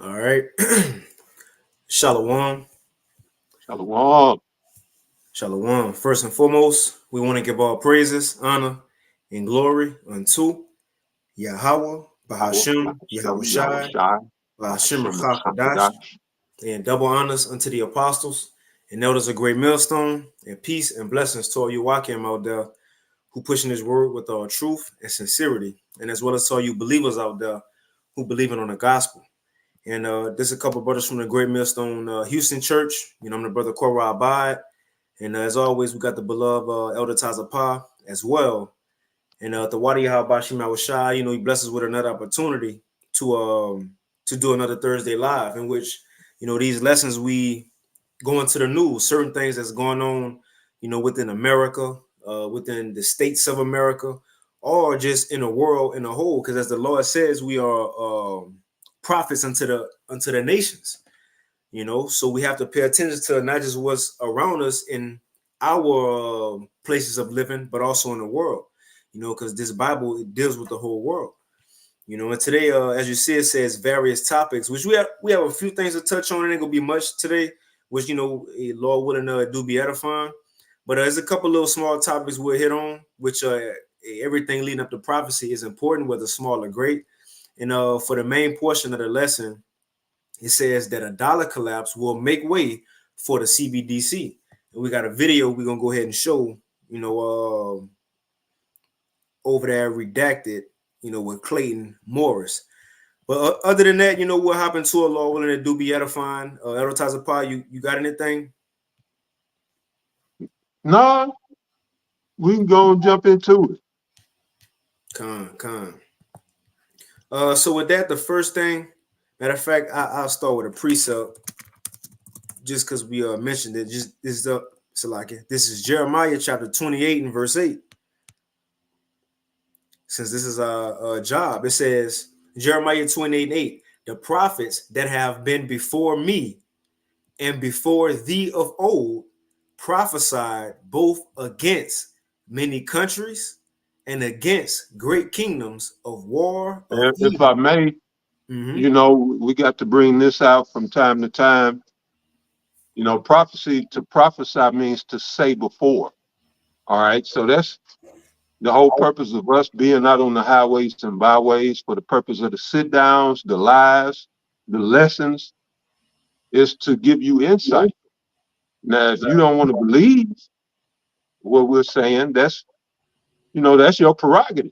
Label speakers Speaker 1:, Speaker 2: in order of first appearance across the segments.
Speaker 1: All right. Shalom.
Speaker 2: Shalom.
Speaker 1: Shalom. First and foremost, we want to give all praises, honor, and glory unto Yahweh, Bahashem, Yahweh Shai, Bahashem Rakakadash, and double honors unto the apostles and elders of Great Millstone, and peace and blessings to all you Wakim out there who pushing his word with all truth and sincerity, and as well as to all you believers out there who believing on the gospel. And there's a couple brothers from the Great Millstone Houston Church. You know, I'm the brother Korah Abad. And as always, we got the beloved Elder Tazapah as well. And the Wadi Habashim Awashai, you know, he blesses with another opportunity to do another Thursday Live, in which, you know, these lessons we go into the news, certain things that's going on, you know, within America, within the states of America, or just in the world in a whole. Because as the Lord says, we are prophets unto the nations, you know, so we have to pay attention to not just what's around us in our places of living, but also in the world, you know, because this Bible, it deals with the whole world, you know. And today, as you see, it says various topics, which we have a few things to touch on. It ain't gonna be much today, which, you know, Lord willing, do be edifying, but there's a couple little small topics we'll hit on, which everything leading up to prophecy is important, whether small or great. And for the main portion of the lesson, it says that a dollar collapse will make way for the CBDC. And we got a video we're going to go ahead and show, you know, over there redacted, you know, with Clayton Morris. But other than that, you know, we'll hop into a Lord willing to do be edifying. Elder Tazapah, you got anything?
Speaker 2: No, we can go and jump into it.
Speaker 1: Con. So with that, the first thing, matter of fact, I'll start with a precept, just because we mentioned it. Just this is Jeremiah chapter 28 and verse 8. Since this is a job, it says Jeremiah 28:8. The prophets that have been before me and before thee of old prophesied both against many countries and against great kingdoms of war.
Speaker 2: If I may, you know, we got to bring this out from time to time. You know, to prophesy means to say before. All right. So that's the whole purpose of us being out on the highways and byways, for the purpose of the sit downs, the lives, the lessons, is to give you insight. Now, if you don't want to believe what we're saying, that's your prerogative.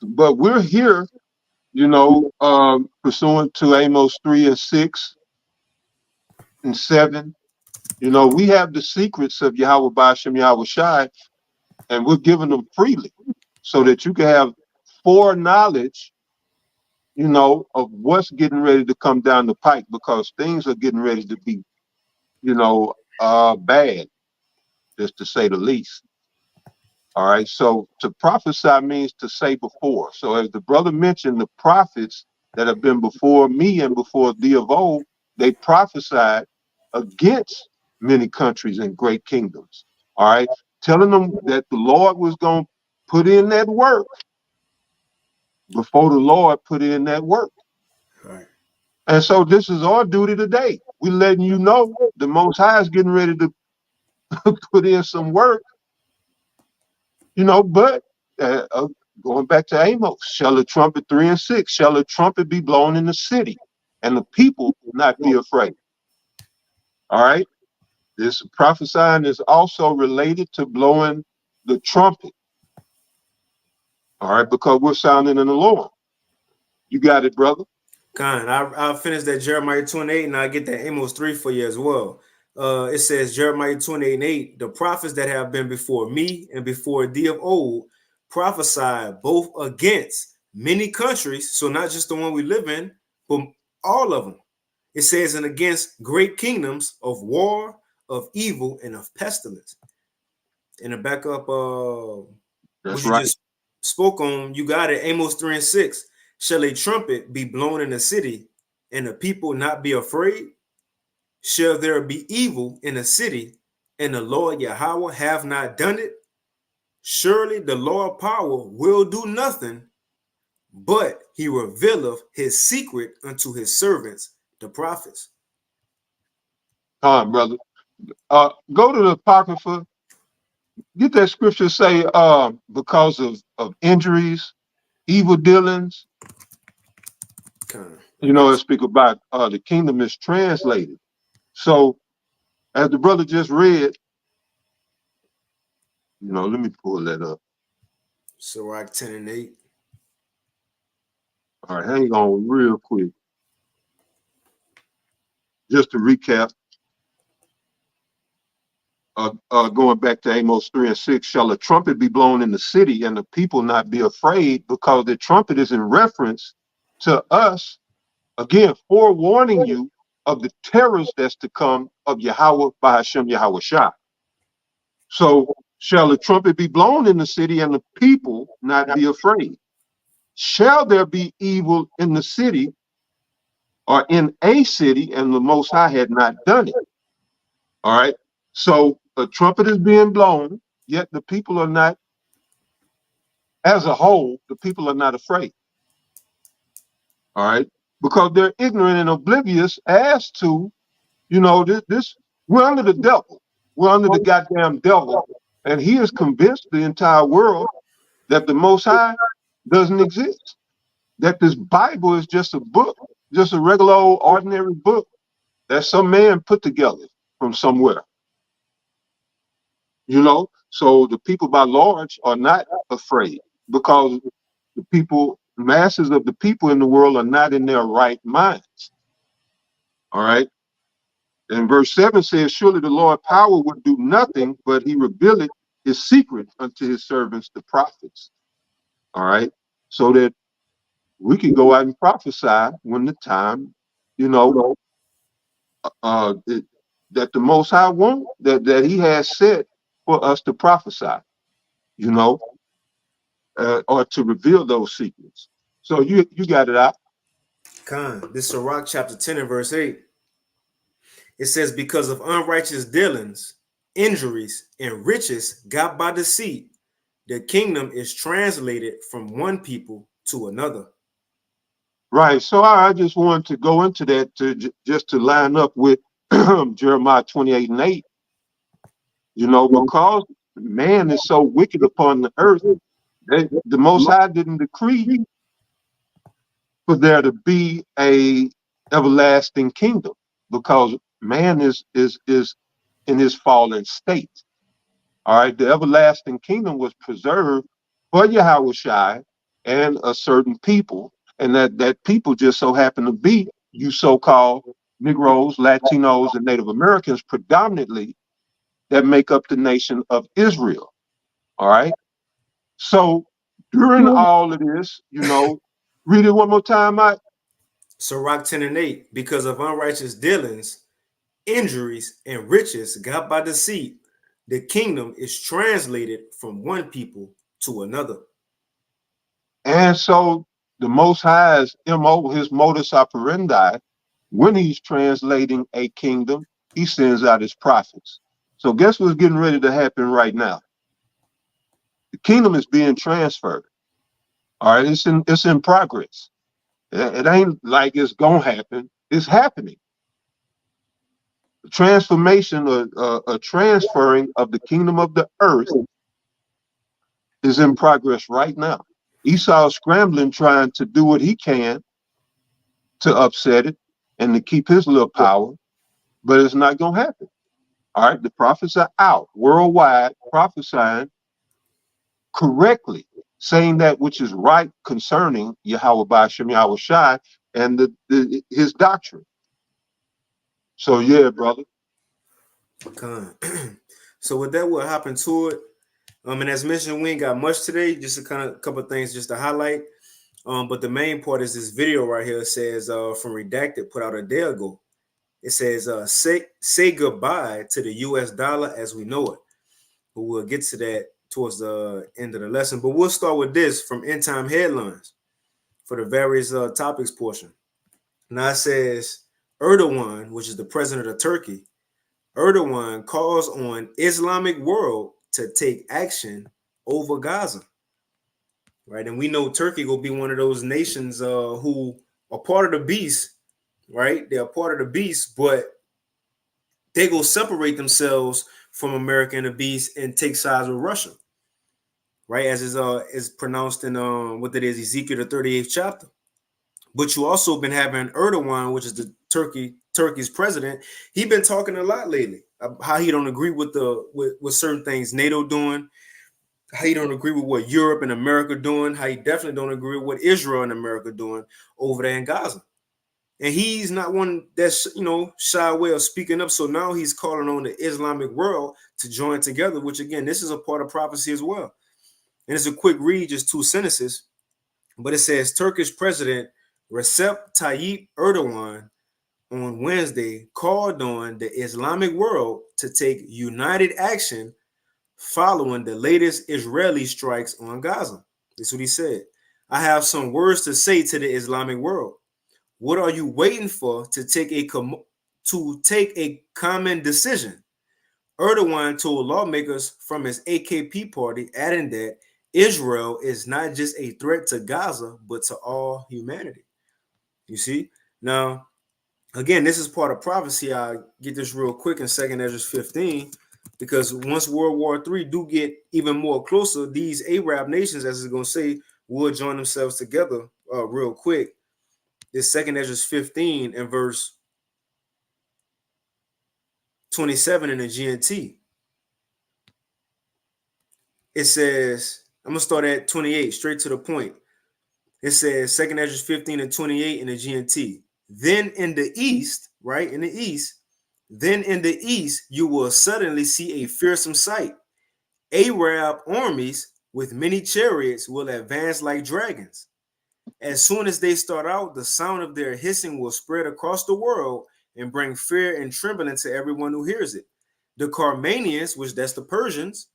Speaker 2: But we're here, you know, pursuant to Amos 3 and 6 and 7. You know, we have the secrets of Yahweh Ba'ashem Yahweh Shai, and we're giving them freely so that you can have foreknowledge, you know, of what's getting ready to come down the pike, because things are getting ready to be, you know, bad, just to say the least. All right. So to prophesy means to say before. So as the brother mentioned, the prophets that have been before me and before thee of old, they prophesied against many countries and great kingdoms. All right. Telling them that the Lord was going to put in that work before the Lord put in that work.
Speaker 1: All right.
Speaker 2: And so this is our duty today. We letting you know the Most High is getting ready to put in some work, but going back to Amos, shall the trumpet 3 and 6, shall the trumpet be blown in the city and the people not be afraid. All right. This prophesying is also related to blowing the trumpet. All right, because we're sounding an alarm. You got it, brother.
Speaker 1: Con, I'll finish that Jeremiah 28 and I'll get that Amos 3 for you as well. It says Jeremiah 28 and 8, the prophets that have been before me and before thee of old prophesied both against many countries, so not just the one we live in, but all of them. It says, and against great kingdoms of war, of evil, and of pestilence. And to back up
Speaker 2: That's
Speaker 1: what you
Speaker 2: right.
Speaker 1: just spoke on, you got it, Amos 3 and 6. Shall a trumpet be blown in the city, and the people not be afraid? Shall there be evil in the city, and the Lord Yahweh have not done it? Surely the Lord power will do nothing, but he revealeth his secret unto his servants, the prophets.
Speaker 2: Come on, brother. Go to the Apocrypha. Get that scripture say, because of injuries, evil dealings. It speak about the kingdom is translated. So as the brother just read, let me pull that up.
Speaker 1: Sirach 10 and 8.
Speaker 2: All right, hang on real quick. Just to recap, going back to Amos 3 and 6, shall a trumpet be blown in the city and the people not be afraid? Because the trumpet is in reference to us, again, forewarning you of the terrors that's to come of Yahweh by Hashem Yahweh Shah. So shall the trumpet be blown in the city and the people not be afraid? Shall there be evil in the city or in a city and the Most High had not done it? All right. So a trumpet is being blown, yet the people are not, as a whole, the people are not afraid. All right. Because they're ignorant and oblivious as to, this we're under the devil. We're under the goddamn devil. And he has convinced the entire world that the Most High doesn't exist. That this Bible is just a book, just a regular old ordinary book that some man put together from somewhere. So the people by large are not afraid because masses of the people in the world are not in their right minds. All right. And verse 7 says, surely the Lord power would do nothing, but he revealed his secret unto his servants, the prophets. All right. So that we can go out and prophesy when the time, that the Most High won't, that he has set for us to prophesy, or to reveal those secrets. So you got it out.
Speaker 1: Khan, this Sirach chapter 10 and verse 8. It says, because of unrighteous dealings, injuries, and riches got by deceit, the kingdom is translated from one people to another.
Speaker 2: Right. So I just wanted to go into that just to line up with Jeremiah 28 and 8. Because man is so wicked upon the earth, that the Most High didn't decree for there to be a everlasting kingdom, because man is in his fallen state. All right, the everlasting kingdom was preserved for Yahweh Shai and a certain people, and that people just so happen to be you so-called Negroes, Latinos, and Native Americans predominantly that make up the nation of Israel. All right. So during all of this, read it one more time, Mike.
Speaker 1: Sirach 10 and 8, because of unrighteous dealings, injuries, and riches got by deceit, the kingdom is translated from one people to another.
Speaker 2: And so the Most High's MO, his modus operandi, when he's translating a kingdom, he sends out his prophets. So guess what's getting ready to happen right now? The kingdom is being transferred. All right, it's in progress. It ain't like it's gonna happen. is happening. The transformation, a transferring of the kingdom of the earth is in progress right now. Esau is scrambling, trying to do what he can to upset it and to keep his little power, but it's not going to happen. All right, the prophets are out worldwide prophesying correctly, saying that which is right concerning Yahweh Ba'ashem Yahweh Shai and his doctrine. So yeah, brother.
Speaker 1: So with that, we'll hop into it. And as mentioned, we ain't got much today, just a couple of things just to highlight. But the main part is this video right here. It says from Redacted, put out a day ago. It says say goodbye to the US dollar as we know it. But we'll get to that towards the end of the lesson. But we'll start with this from End Time Headlines for the various topics portion. Now it says Erdogan, which is the president of Turkey, Erdogan calls on Islamic world to take action over Gaza. Right, and we know Turkey will be one of those nations who are part of the beast, right? They're part of the beast, but they go separate themselves from America and the beast and take sides with Russia, right? As is pronounced in what it is, Ezekiel the 38th chapter. But you also been having Erdogan, which is the Turkey's president. He been talking a lot lately about how he don't agree with with certain things NATO doing. How you don't agree with what Europe and America doing, how you definitely don't agree with what Israel and America doing over there in Gaza. And he's not one that's, shy away of speaking up. So now he's calling on the Islamic world to join together, which again, this is a part of prophecy as well. And it's a quick read, just 2 sentences. But it says Turkish President Recep Tayyip Erdogan on Wednesday called on the Islamic world to take united action following the latest Israeli strikes on Gaza. That's what he said. I have some words to say to the Islamic world. What are you waiting for to take a common decision? Erdogan told lawmakers from his AKP party, adding that Israel is not just a threat to Gaza, but to all humanity. You see? Now, again, this is part of prophecy. I'll get this real quick in 2nd Ezra 15. Because once World War III do get even more closer, these Arab nations, as it's going to say, will join themselves together real quick. This 2nd Ezra 15 and verse 27 in the GNT. It says, I'm going to start at 28, straight to the point. It says 2nd Ezra 15 and 28 in the GNT. Then in the east, right, then in the east, you will suddenly see a fearsome sight. Arab armies with many chariots will advance like dragons. As soon as they start out, the sound of their hissing will spread across the world and bring fear and trembling to everyone who hears it. The Carmanians, which that's the Persians,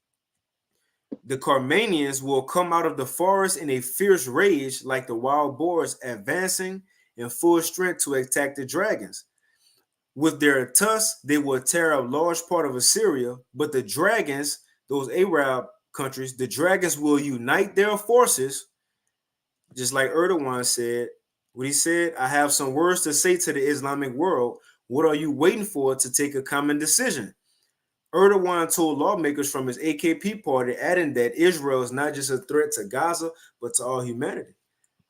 Speaker 1: the Carmanians will come out of the forest in a fierce rage like the wild boars advancing in full strength to attack the dragons. With their tusks, they will tear up large part of Assyria, but the dragons, those Arab countries, the dragons will unite their forces, just like Erdogan said. What he said, I have some words to say to the Islamic world. What are you waiting for to take a common decision? Erdogan told lawmakers from his AKP party, adding that Israel is not just a threat to Gaza, but to all humanity.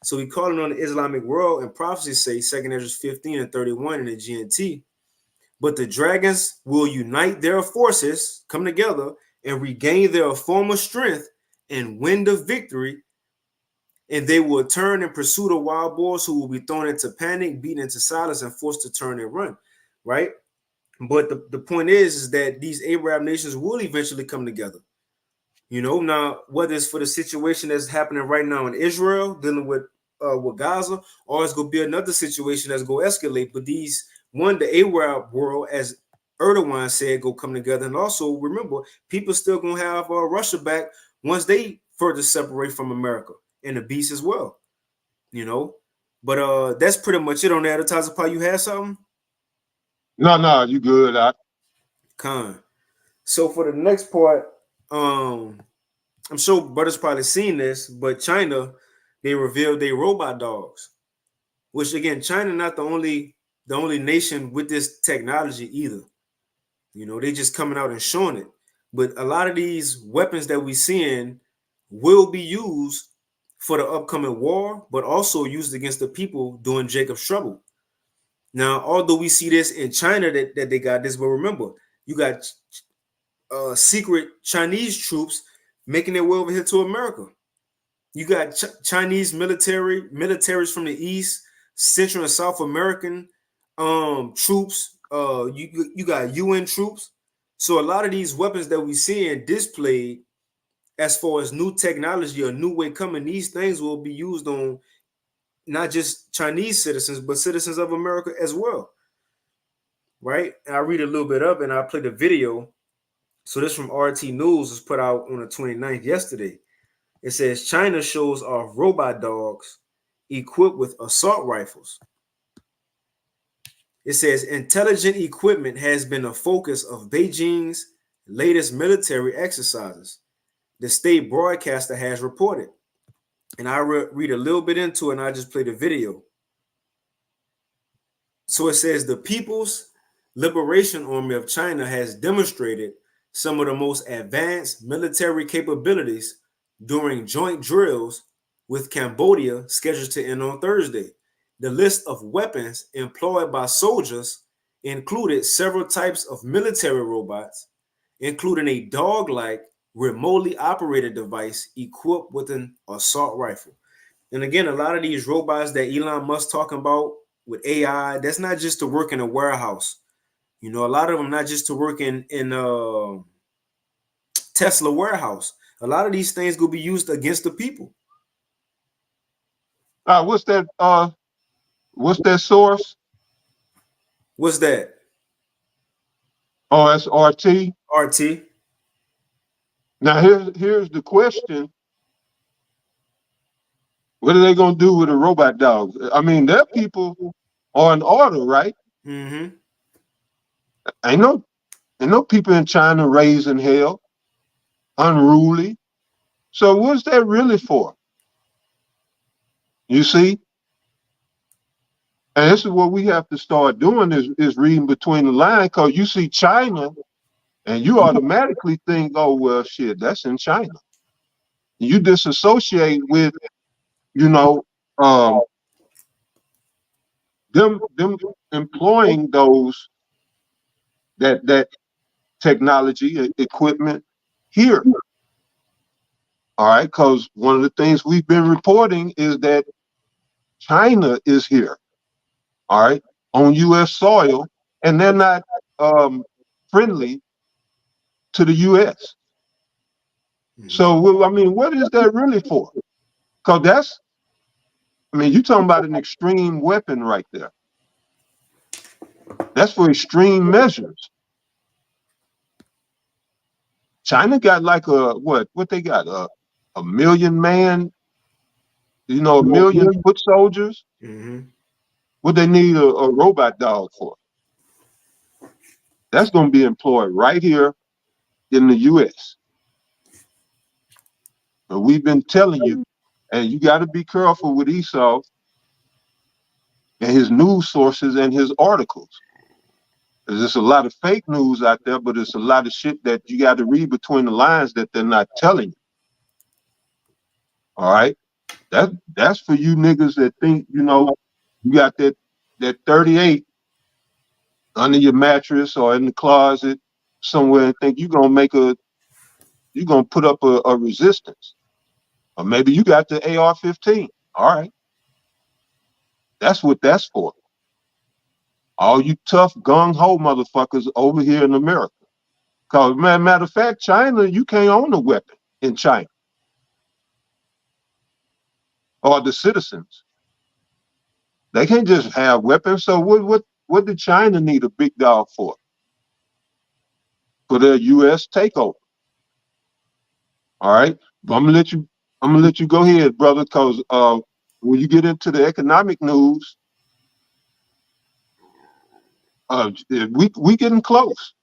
Speaker 1: So he calling on the Islamic world, and prophecies say 2nd Ezra 15 and 31 in the GNT. But the dragons will unite their forces, come together, and regain their former strength and win the victory. And they will turn and pursue the wild boars who will be thrown into panic, beaten into silence, and forced to turn and run, right? But the point is that these Arab nations will eventually come together. Now, whether it's for the situation that's happening right now in Israel, dealing with Gaza, or it's going to be another situation that's going to escalate. But the Arab world, as Erdogan said, go come together. And also, remember, people still going to have Russia back once they further separate from America and the beast as well. But that's pretty much it on the advertiser part. You had something?
Speaker 2: No, you good.
Speaker 1: So for the next part, I'm sure brothers probably seen this, but China, they revealed their robot dogs, which again, China not the only the only nation with this technology either. You know, they just coming out and showing it. But a lot of these weapons that we seeing will be used for the upcoming war, but also used against the people doing Jacob's trouble. Now, although we see this in China that they got this, but remember, you got secret Chinese troops making their way over here to America. You got Chinese militaries from the East, Central and South American troops. You got UN troops. So a lot of these weapons that we seeing displayed, as far as new technology or new way coming, these things will be used on not just Chinese citizens, but citizens of America as well. Right? And I read a little bit of it and I played a video. So this from RT News was put out on the 29th yesterday. It says China shows off robot dogs equipped with assault rifles. It says intelligent equipment has been a focus of Beijing's latest military exercises, the state broadcaster has reported. And I read a little bit into it and I just played a video. So it says the People's Liberation Army of China has demonstrated some of the most advanced military capabilities during joint drills with Cambodia scheduled to end on Thursday. The list of weapons employed by soldiers included several types of military robots, including a dog-like remotely operated device equipped with an assault rifle. And again, a lot of these robots that Elon Musk talking about with AI, that's not just to work in a warehouse. You know, a lot of them not just to work in Tesla warehouse. A lot of these things will be used against the people.
Speaker 2: What's that? What's that source?
Speaker 1: What's that?
Speaker 2: Oh, that's RT.
Speaker 1: RT.
Speaker 2: Now here's the question: what are they gonna do with the robot dogs? I mean, their people are in order, right?
Speaker 1: Mm-hmm.
Speaker 2: Ain't no people in China raising hell, unruly. So what's that really for? You see? And this is what we have to start doing is reading between the lines, because you see China and you automatically think, oh, well, shit, that's in China. You disassociate with, you know, them employing those that technology equipment here. All right, because one of the things we've been reporting is that China is here, all right, on U.S. soil, and they're not friendly to the U.S. So, I mean, what is that really for? Because you're talking about an extreme weapon right there. That's for extreme measures. China got like what they got? A million man, a million foot soldiers.
Speaker 1: Mm-hmm.
Speaker 2: What they need a robot dog for? That's going to be employed right here in the U.S. And we've been telling you, and you got to be careful with Esau and his news sources and his articles. There's a lot of fake news out there, but it's a lot of shit that you got to read between the lines that they're not telling you. All right? That's for you niggas that think, you got that 38 under your mattress or in the closet somewhere and think you're going to put up a resistance. Or maybe you got the AR-15. All right. That's what that's for. All you tough gung-ho motherfuckers over here in America. Because, matter of fact, China, you can't own a weapon in China. Or the citizens. They can't just have weapons. So what did China need a big dog for? For their U.S. takeover. All right. But I'm gonna let you go ahead, brother, because when you get into the economic news, we getting close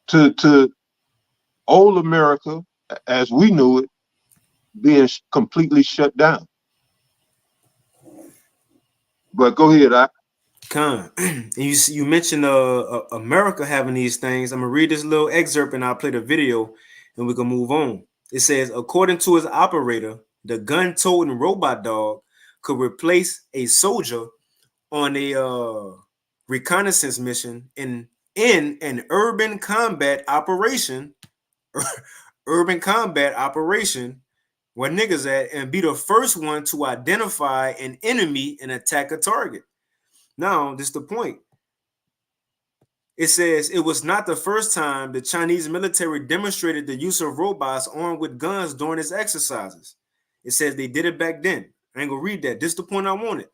Speaker 2: to old America as we knew it being completely shut down. But go ahead,
Speaker 1: And you mentioned America having these things. I'm gonna read this little excerpt and I'll play the video and we can move on. It says, according to its operator, the gun-toting robot dog could replace a soldier on a reconnaissance mission in an urban combat operation, urban combat operation where niggas at, and be the first one to identify an enemy and attack a target. Now, this is the point. It says it was not the first time the Chinese military demonstrated the use of robots armed with guns during its exercises. It says they did it back then. I ain't gonna read that. This is the point I wanted.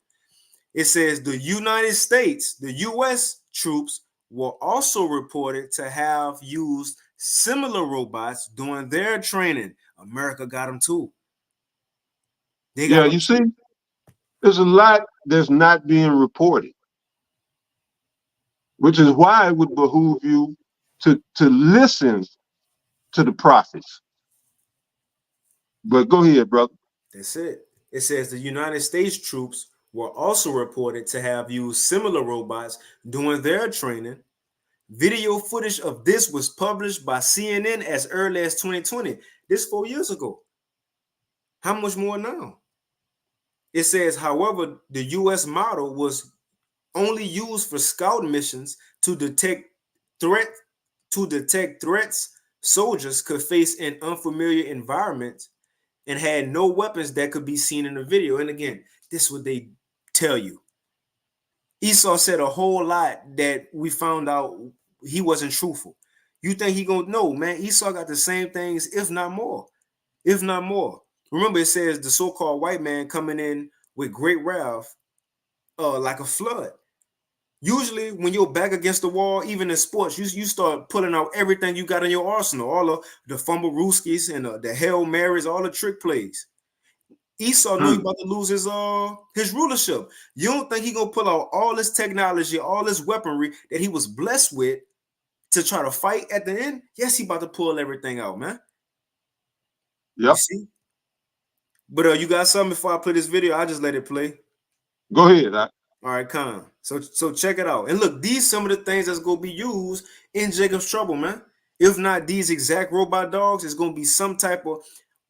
Speaker 1: It says the United States, the U.S. troops were also reported to have used similar robots during their training. America got them too.
Speaker 2: Yeah, you see, there's a lot that's not being reported, which is why it would behoove you to listen to the prophets. But go ahead, brother.
Speaker 1: That's it. It says the United States troops were also reported to have used similar robots during their training. Video footage of this was published by CNN as early as 2020. This 4 years ago. How much more now? It says, however, the U.S. model was only used for scout missions to detect threats soldiers could face in unfamiliar environments and had no weapons that could be seen in the video. And again, this is what they tell you. Esau said a whole lot that we found out he wasn't truthful. You think he gonna know, man? Esau got the same things, if not more. If not more. Remember, it says the so-called white man coming in with great wrath, like a flood. Usually, when you're back against the wall, even in sports, you start pulling out everything you got in your arsenal, all of the fumble rooskies and the Hail Marys, all the trick plays. Esau knew he about to lose his rulership. You don't think he gonna pull out all this technology, all this weaponry that he was blessed with to try to fight at the end? Yes, he about to pull everything out, man.
Speaker 2: Yep.
Speaker 1: You see? But you got something before I play this video? I just let it play.
Speaker 2: Go ahead.
Speaker 1: All right, Con. So check it out. And look, these some of the things that's gonna be used in Jacob's trouble, man. If not these exact robot dogs, it's gonna be some type of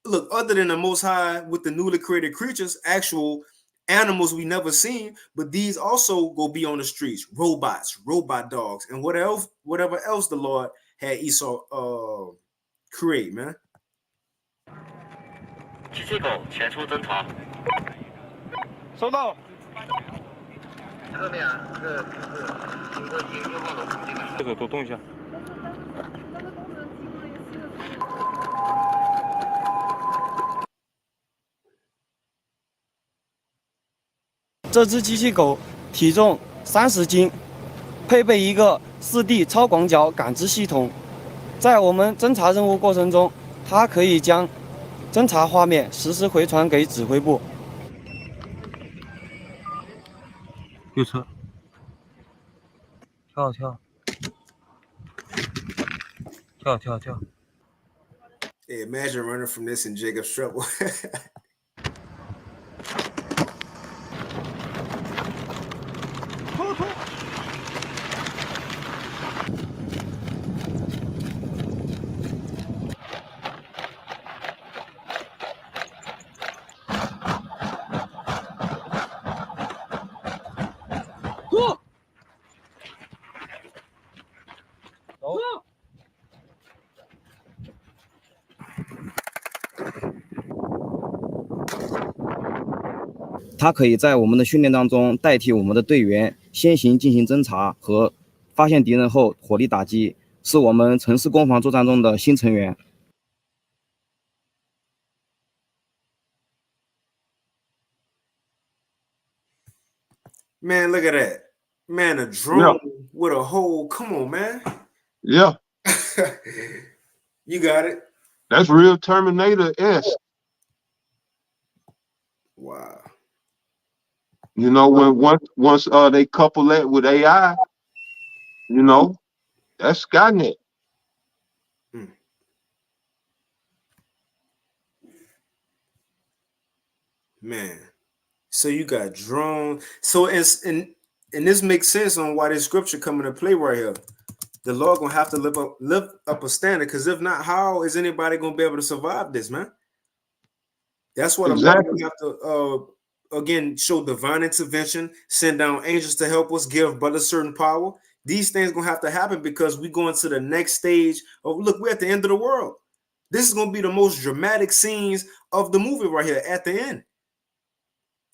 Speaker 1: look other than the Most High with the newly created creatures, actual animals we never seen. But these also go be on the streets, robots, robot dogs, and whatever else the Lord had Esau create, man.
Speaker 3: 机器狗前出侦查。
Speaker 4: 收到。
Speaker 3: 侧面经过一个号的空间。
Speaker 4: 这个多动一下。这只机器狗体重30斤，配备一个4D 超广角感知系统，在我们侦查任务过程中，它可以将侦查画面实时回传给指挥部。右侧，跳。
Speaker 1: Hey, imagine running from this in Jacob's trouble.
Speaker 4: Oh. 它可以在我们的训练当中代替我们的队员先行进行侦查和发现敌人后火力打击，是我们城市攻防作战中的新成员。
Speaker 1: Man, look at that. Man, a drone with a hole. Come on, man.
Speaker 2: Yeah.
Speaker 1: You got it.
Speaker 2: That's real Terminator-esque.
Speaker 1: Wow.
Speaker 2: You know, once they couple that with AI, you know, that's Skynet.
Speaker 1: Man, So you got drone. So it's and this makes sense on why this scripture come into play right here. The Lord gonna have to lift up a standard, because if not, how is anybody gonna be able to survive this, man? That's what
Speaker 2: Exactly.
Speaker 1: the Lord have to again show divine intervention, send down angels to help us, give brothers certain power. These things gonna have to happen because we go into the next stage of, look, we're at the end of the world. This is gonna be the most dramatic scenes of the movie right here at the end.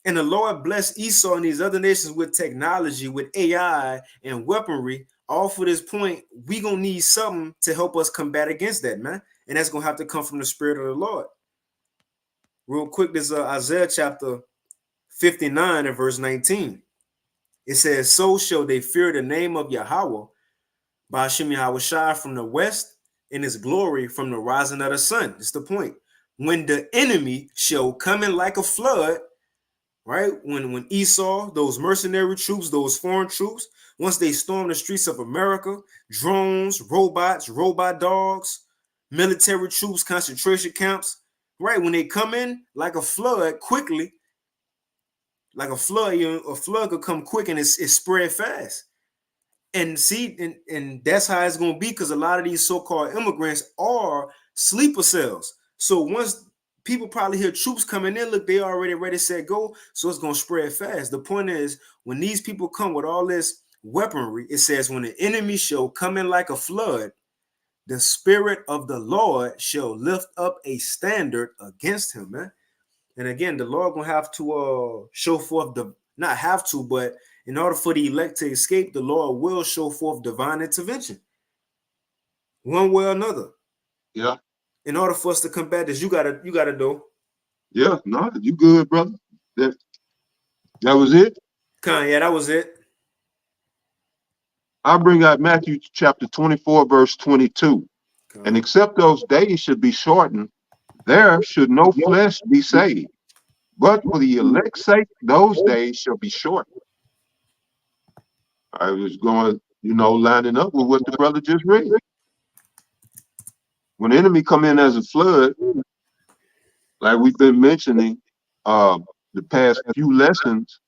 Speaker 1: And the Lord blessed Esau and these other nations with technology, with AI and weaponry. All for this point, we gonna need something to help us combat against that, man. And that's gonna have to come from the Spirit of the Lord. Real quick, this is Isaiah chapter 59 and verse 19. It says, so shall they fear the name of Yahweh, by Hashem Yahweh Shai from the west, and his glory from the rising of the sun. That's the point. When the enemy shall come in like a flood, right? When Esau, those mercenary troops, those foreign troops, once they storm the streets of America, drones, robots, robot dogs, military troops, concentration camps, right? When they come in like a flood quickly, like a flood, a flood could come quick and it's spread fast. And see, and that's how it's going to be, because a lot of these so-called immigrants are sleeper cells. So once people probably hear troops coming in, look, they already ready, set, go. So it's going to spread fast. The point is, when these people come with all this weaponry, it says, when the enemy shall come in like a flood, the Spirit of the Lord shall lift up a standard against him, man. And again, the Lord gonna have to show forth not have to, but in order for the elect to escape, the Lord will show forth divine intervention, one way or another.
Speaker 2: Yeah.
Speaker 1: In order for us to combat this, you gotta do.
Speaker 2: Yeah, no, you good, brother. That was it.
Speaker 1: Yeah, that was it.
Speaker 2: I'll bring out Matthew chapter 24, verse 22. And except those days should be shortened, there should no flesh be saved. But for the elect's sake, those days shall be shortened. I was going, lining up with what the brother just read. When the enemy come in as a flood, like we've been mentioning the past few lessons,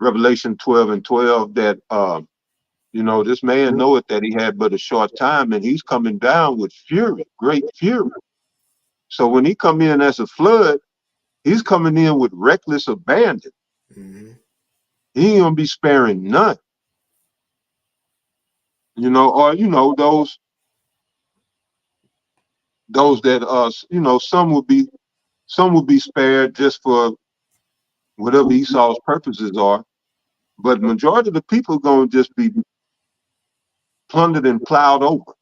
Speaker 2: Revelation 12 and 12, that this man knoweth that he had but a short time, and he's coming down with fury, great fury. So when he come in as a flood, he's coming in with reckless abandon.
Speaker 1: Mm-hmm.
Speaker 2: He ain't gonna be sparing none. Those that some will be spared just for whatever Esau's purposes are, but majority of the people are gonna just be plundered and plowed over.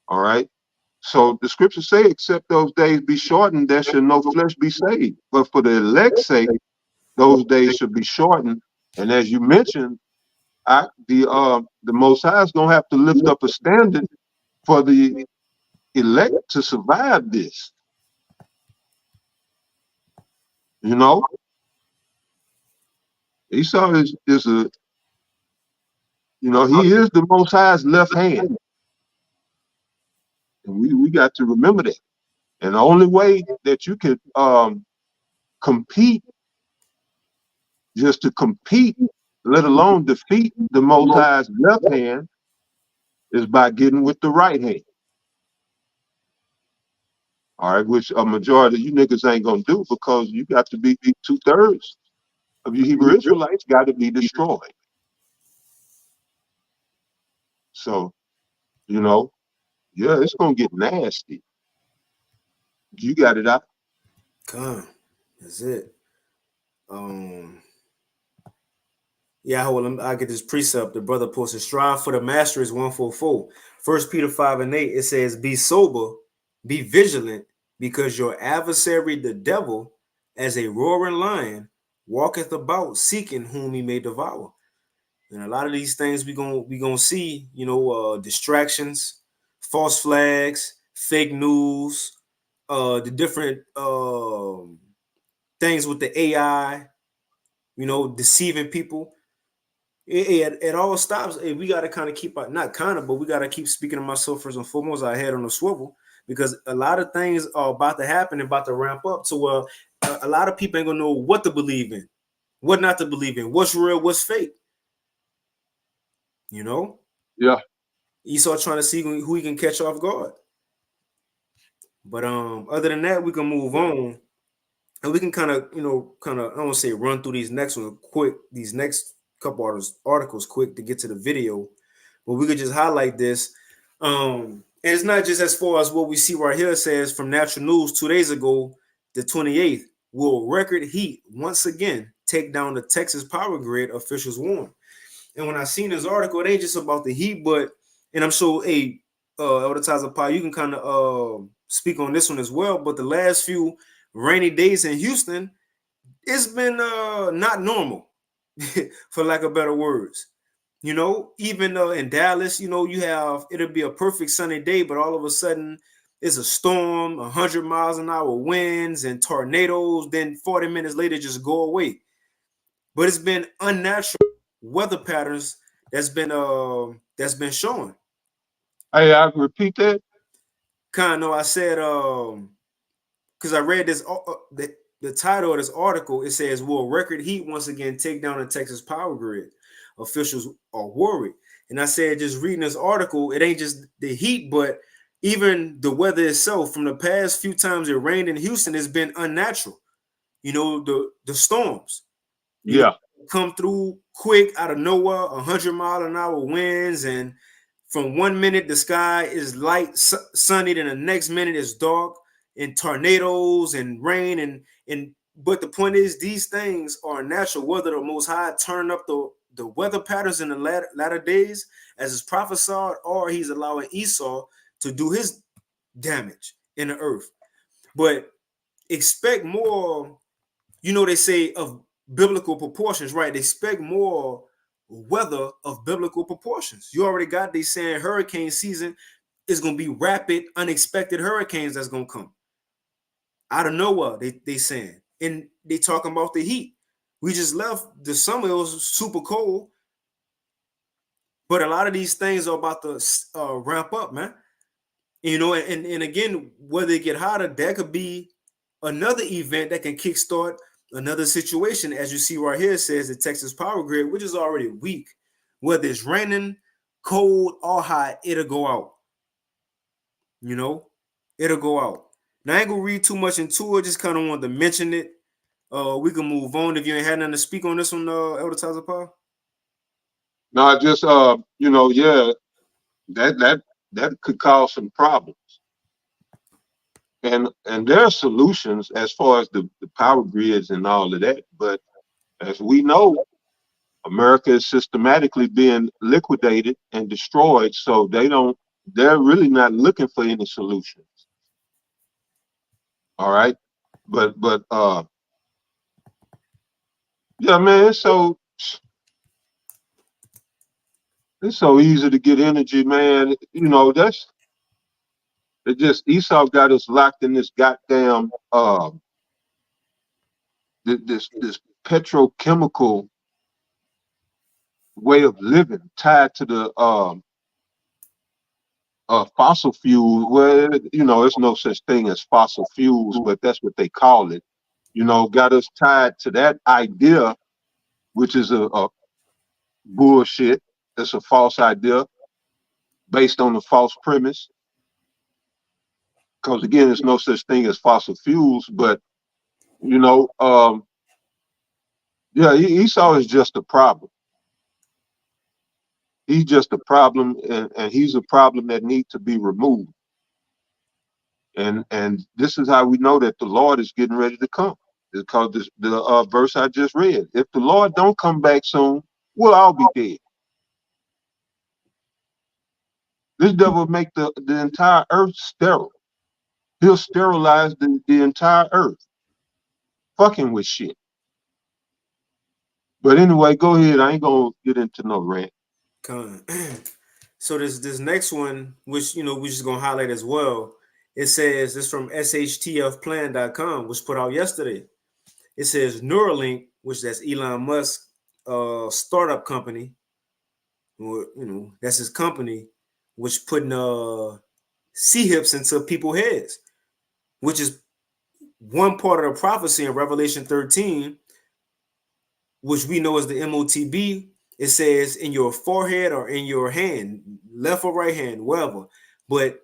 Speaker 2: All right. So the scriptures say, except those days be shortened, there shall no flesh be saved. But for the elect's sake, those days should be shortened. And as you mentioned, the Most High is gonna have to lift up a standard for the elect to survive this. Esau is he is the Most High's left hand. And we got to remember that. And the only way that you can compete, just to compete, let alone defeat the Most High's left hand, is by getting with the right hand. All right, which a majority of you niggas ain't gonna do, because you got to be 2/3 of you Hebrew Israelites got to be destroyed. So, it's gonna get nasty. You got it out.
Speaker 1: That's it. Yeah, I get this precept. The brother posted, strive for the master is 144. 1 Peter 5 and 8, it says, be sober, be vigilant, because your adversary, the devil, as a roaring lion, walketh about seeking whom he may devour. And a lot of these things we gonna see, distractions, false flags, fake news, the different things with the AI, deceiving people. It all stops. We got to kind of keep, not kind of, but we got to keep speaking to myself first and foremost. I head on a swivel, because a lot of things are about to happen, about to ramp up to where a lot of people ain't gonna know what to believe in, what not to believe in, what's real, what's fake. You know?
Speaker 2: Yeah.
Speaker 1: Esau trying to see who he can catch off guard. But other than that, we can move on. And we can kind of, I don't want to say run through these next couple articles quick to get to the video, but we could just highlight this. And it's not just as far as what we see right here. It says from Natural News 2 days ago, the 28th, will record heat once again take down the Texas power grid, officials warn. And when I seen this article, it ain't just about the heat, and I'm sure Elder Taza Pie, you can kind of speak on this one as well. But the last few rainy days in Houston, it's been not normal, for lack of better words. Even in Dallas, it'll be a perfect sunny day, but all of a sudden it's a storm, 100 miles an hour winds and tornadoes. Then 40 minutes later, just go away. But it's been unnatural weather patterns that's been showing.
Speaker 2: Hey, I repeat that.
Speaker 1: Kind of, I said because I read this the title of this article. It says, "Will record heat once again take down the Texas power grid? Officials are worried." And I said, just reading this article, it ain't just the heat, but even the weather itself. From the past few times it rained in Houston, it's been unnatural. The storms. Come through quick out of nowhere, 100-mile-an-hour winds, and from 1 minute the sky is light, sunny, then the next minute it's dark, and tornadoes and rain, but the point is, these things are natural. Whether the Most High turn up the weather patterns in the latter days, as is prophesied, or he's allowing Esau to do his damage in the earth. But expect more. They say of biblical proportions, right? They expect more weather of biblical proportions. You already got they saying hurricane season is going to be rapid, unexpected hurricanes that's going to come out of nowhere. They saying, and they talking about the heat. We just left the summer; it was super cold, but a lot of these things are about to ramp up, man. And again, whether it get hotter, that could be another event that can kickstart another situation. As you see right here, it says the Texas power grid, which is already weak, whether it's raining, cold, or hot, it'll go out. It'll go out. Now, I ain't gonna read too much into it, just kind of wanted to mention it. We can move on if you ain't had nothing to speak on this one, Elder Tazapah.
Speaker 2: No, I just that could cause some problems. And there are solutions as far as the power grids and all of that. But as we know, America is systematically being liquidated and destroyed. So they're really not looking for any solutions. All right. But yeah, man, it's so easy to get energy, man. Esau got us locked in this goddamn this petrochemical way of living tied to the fossil fuel. Well, there's no such thing as fossil fuels, but that's what they call it. Got us tied to that idea, which is a bullshit. It's a false idea based on a false premise. Because again, there's no such thing as fossil fuels, but Esau is just a problem. He's just a problem, and he's a problem that needs to be removed. And this is how we know that the Lord is getting ready to come. It's called the verse I just read. If the Lord don't come back soon, we'll all be dead. This devil will make the entire earth sterile. He'll sterilize the entire earth. Fucking with shit. But anyway, go ahead. I ain't gonna get into no rant.
Speaker 1: So this next one, which we're just gonna highlight as well. It says it's from shtfplan.com, which put out yesterday. It says Neuralink, which that's Elon Musk startup company, or that's his company, which putting C-hips into people's heads, which is one part of the prophecy in Revelation 13, which we know as the MOTB. It says in your forehead or in your hand, left or right hand, wherever. But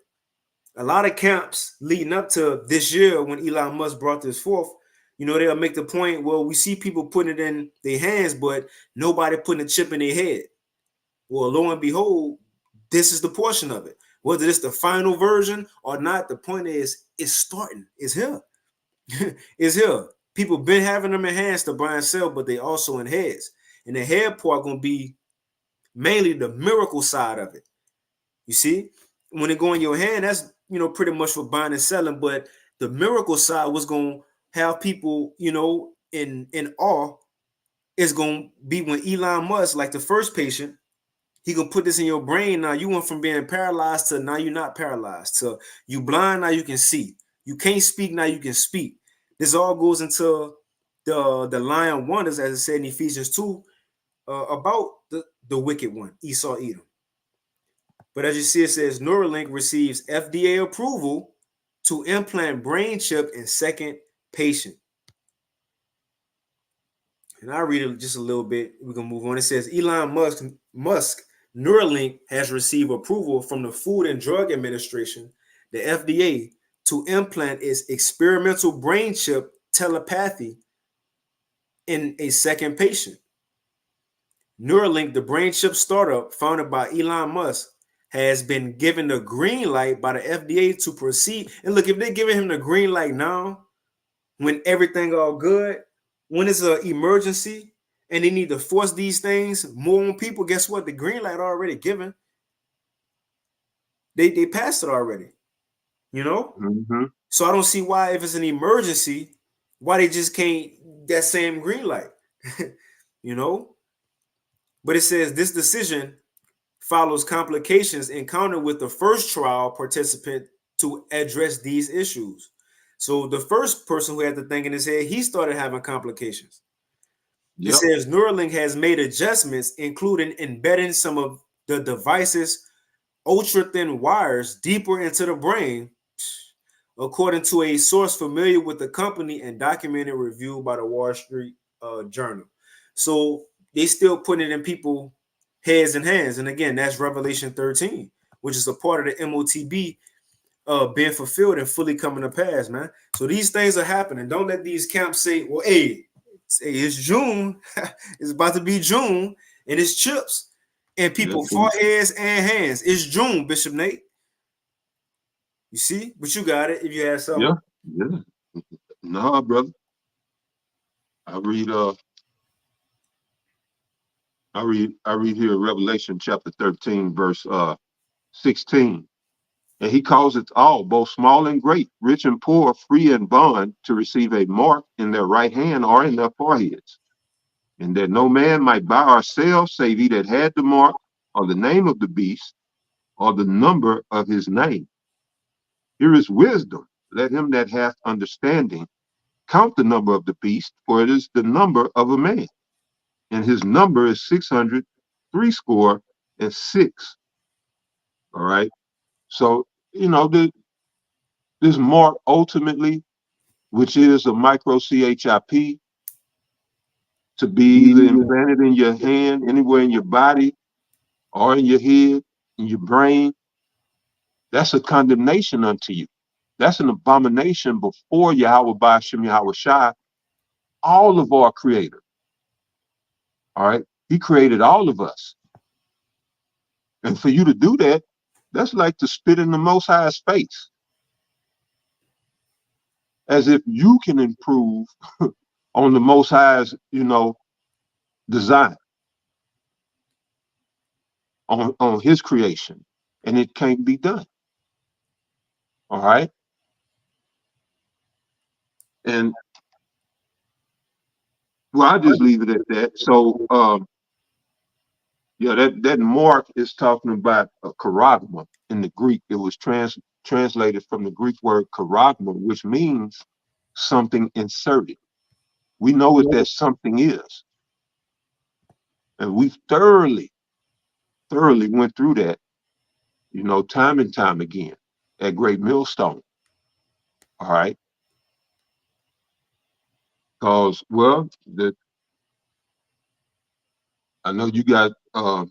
Speaker 1: a lot of camps leading up to this year when Elon Musk brought this forth, they'll make the point, well, we see people putting it in their hands, but nobody putting a chip in their head. Well, lo and behold, this is the portion of it. Whether it's the final version or not, the point is it's starting. It's here. It's here. People been having them in hands to buy and sell, but they also in heads. And the head part going to be mainly the miracle side of it. You see, when it go in your hand, that's pretty much for buying and selling. But the miracle side was going to have people, in awe. Is going to be when Elon Musk, like the first patient, he gonna put this in your brain. Now you went from being paralyzed to now you're not paralyzed. To you blind, now you can see. You can't speak, now you can speak. This all goes into the lion wonders, as it said in Ephesians 2, about the wicked one, Esau Edom. But as you see, it says Neuralink receives FDA approval to implant brain chip in second patient. And I'll read it just a little bit. We're gonna move on. It says Elon Musk Neuralink has received approval from the Food and Drug Administration, the FDA, to implant its experimental brain chip telepathy in a second patient. Neuralink, the brain chip startup founded by Elon Musk, has been given the green light by the FDA to proceed. And look, if they're giving him the green light now, when everything all good, when it's an emergency, and they need to force these things more on people, guess what? The green light already given. They passed it already,
Speaker 2: Mm-hmm.
Speaker 1: So I don't see why, if it's an emergency, why they just can't that same green light, But it says this decision follows complications encountered with the first trial participant to address these issues. So the first person who had the thing in his head, he started having complications. It says Neuralink has made adjustments, including embedding some of the device's ultra-thin wires deeper into the brain, according to a source familiar with the company and documented review by the Wall Street Journal. So they still putting it in people's heads and hands. And again, that's Revelation 13, which is a part of the MOTB being fulfilled and fully coming to pass, man. So these things are happening. Don't let these camps say, well, hey, it's June. It's about to be June, and it's chips and people foreheads and hands. It's June, Bishop Nate. You see, but you got it. If you had something,
Speaker 2: yeah. No, brother. I read here Revelation chapter 13, verse 16. And he calls it all, both small and great, rich and poor, free and bond, to receive a mark in their right hand or in their foreheads, and that no man might buy or sell save he that had the mark or the name of the beast or the number of his name. Here is wisdom. Let him that hath understanding count the number of the beast, for it is the number of a man, and his number is 666. All right. So, this mark ultimately, which is a micro CHIP, to be either implanted in your hand, anywhere in your body, or in your head, in your brain, that's a condemnation unto you. That's an abomination before Yahweh Ba'ashem Yahweh Shai, all of our creator. All right. He created all of us. And for you to do that, that's like to spit in the Most High's face. As if you can improve on the Most High's, design on his creation. And it can't be done. All right. And well, I'll just leave it at that. So that mark is talking about a charagma in the Greek. It was translated from the Greek word charagma, which means something inserted. We know what that something is. And we thoroughly went through that, time and time again. at Great Millstone. All right. Because, well, I know you got that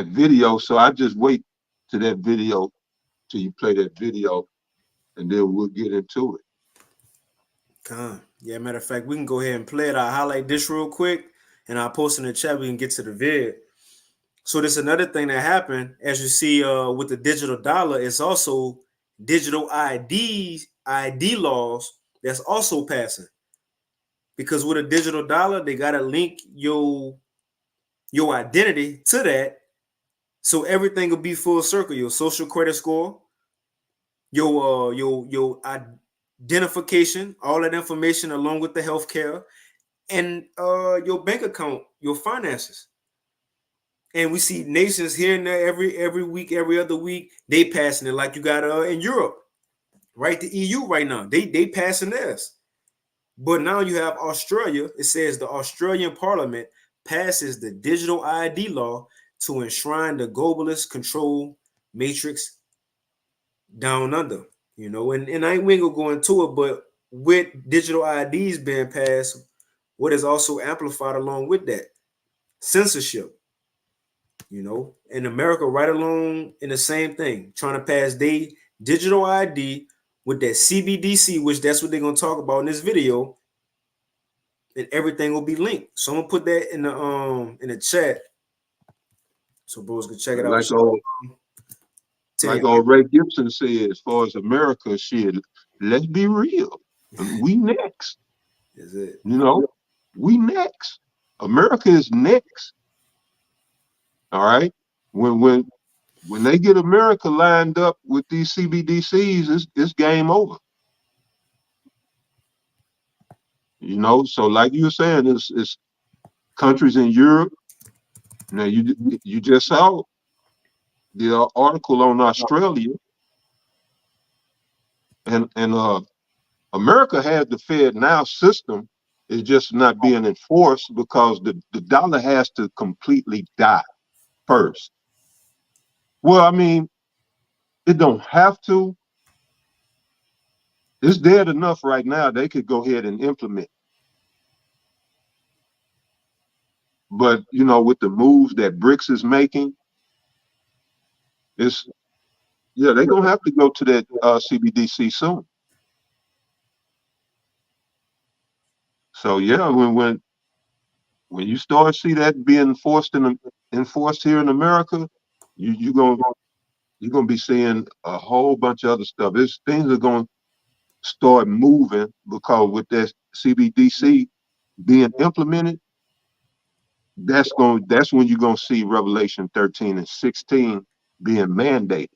Speaker 2: video, so I just wait to that video till you play that video, and then we'll get into it.
Speaker 1: Yeah, matter of fact, we can go ahead and play it. I'll highlight this real quick, and I'll post in the chat. We can get to the vid. So there's another thing that happened, as you see with the digital dollar. It's also digital ID laws that's also passing. Because with a digital dollar, they gotta link your identity to that, so everything will be full circle. Your social credit score, your identification, all that information along with the healthcare, and your bank account, your finances. And we see nations here and there every week, every other week, they passing it, like you got in Europe, right? The EU right now, they passing this. But now you have Australia. It says the Australian Parliament passes the digital ID law to enshrine the globalist control matrix down under. You know, and we ain't gonna go into it, but with digital IDs being passed, what is also amplified along with that? Censorship. You know, in America, right along in the same thing, trying to pass their digital ID with that CBDC, which that's what they're gonna talk about in this video, and everything will be linked. So I'm gonna put that in the chat so bros can check it out.
Speaker 2: Like old Ray Gibson said, as far as America, shit, let's be real. We next.
Speaker 1: Is it?
Speaker 2: You know, we next. America is next. All right. When they get America lined up with these CBDCs, it's game over. You know, so like you were saying, it's countries in Europe. Now you just saw the article on Australia, and America has the Fed now system. It's just not being enforced because the dollar has to completely die first. Well, I mean, it don't have to. It's dead enough right now. They could go ahead and implement. But, you know, with the moves that BRICS is making, they're going to have to go to that CBDC soon. So, yeah, when you start to see that being enforced here in America, you're gonna be seeing a whole bunch of other stuff. Things are going to start moving because with that CBDC being implemented, that's when you're going to see Revelation 13 and 16 being mandated.